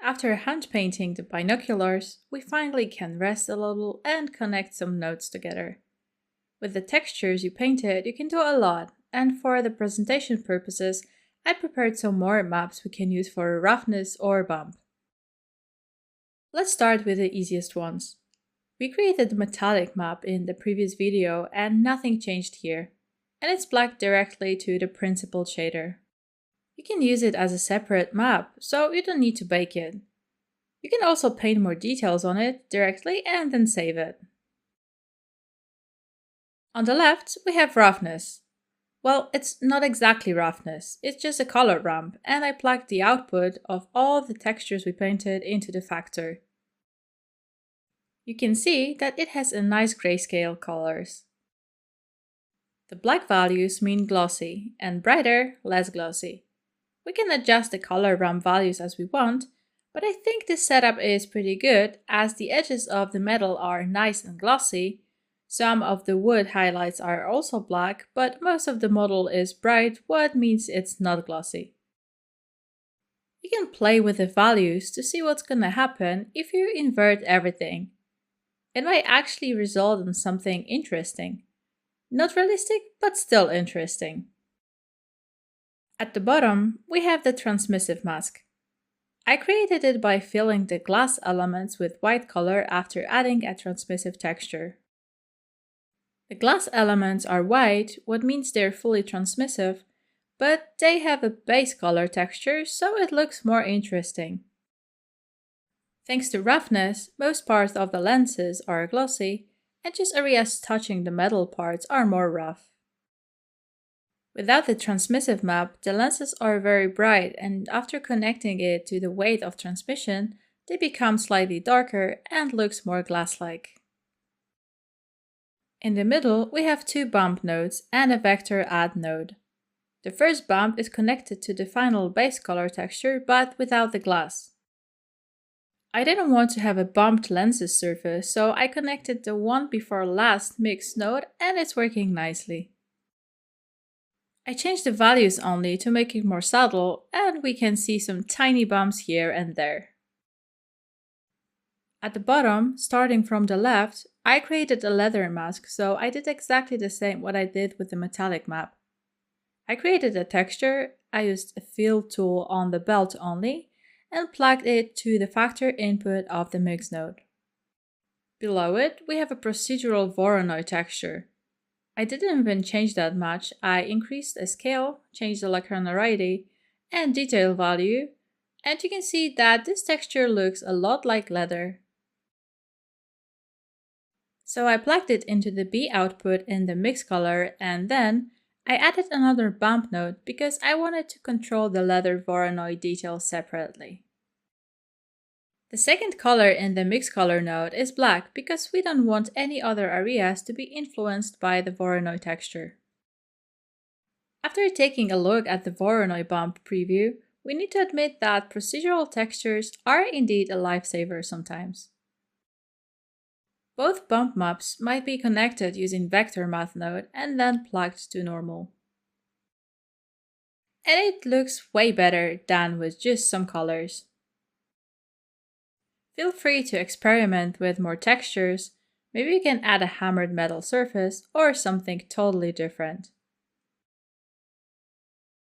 After hand painting the binoculars, we finally can rest a little and connect some nodes together. With the textures you painted, you can do a lot, and for the presentation purposes, I prepared some more maps we can use for roughness or bump. Let's start with the easiest ones. We created the metallic map in the previous video and nothing changed here, and it's black directly to the principled shader. You can use it as a separate map, so you don't need to bake it. You can also paint more details on it directly and then save it. On the left, we have roughness. Well, it's not exactly roughness, it's just a color ramp, and I plugged the output of all the textures we painted into the factor. You can see that it has a nice grayscale colors. The black values mean glossy, and brighter, less glossy. We can adjust the color ramp values as we want, but I think this setup is pretty good as the edges of the metal are nice and glossy. Some of the wood highlights are also black, but most of the model is bright, what means it's not glossy. You can play with the values to see what's gonna happen if you invert everything. It might actually result in something interesting. Not realistic, but still interesting. At the bottom, we have the transmissive mask. I created it by filling the glass elements with white color after adding a transmissive texture. The glass elements are white, what means they're fully transmissive, but they have a base color texture, so it looks more interesting. Thanks to roughness, most parts of the lenses are glossy, and just areas touching the metal parts are more rough. Without the transmissive map, the lenses are very bright, and after connecting it to the weight of transmission, they become slightly darker and looks more glass-like. In the middle, we have two bump nodes and a vector add node. The first bump is connected to the final base color texture, but without the glass. I didn't want to have a bumped lenses surface, so I connected the one before last mix node and it's working nicely. I changed the values only to make it more subtle, and we can see some tiny bumps here and there. At the bottom, starting from the left, I created a leather mask, so I did exactly the same what I did with the metallic map. I created a texture, I used a fill tool on the belt only, and plugged it to the factor input of the mix node. Below it, we have a procedural Voronoi texture. I didn't even change that much. I increased the scale, changed the linearity and detail value, and you can see that this texture looks a lot like leather. So I plugged it into the B output in the mix color, and then I added another bump node because I wanted to control the leather Voronoi detail separately. The second color in the mix color node is black because we don't want any other areas to be influenced by the Voronoi texture. After taking a look at the Voronoi bump preview, we need to admit that procedural textures are indeed a lifesaver sometimes. Both bump maps might be connected using vector math node and then plugged to normal. And it looks way better than with just some colors. Feel free to experiment with more textures, maybe you can add a hammered metal surface or something totally different.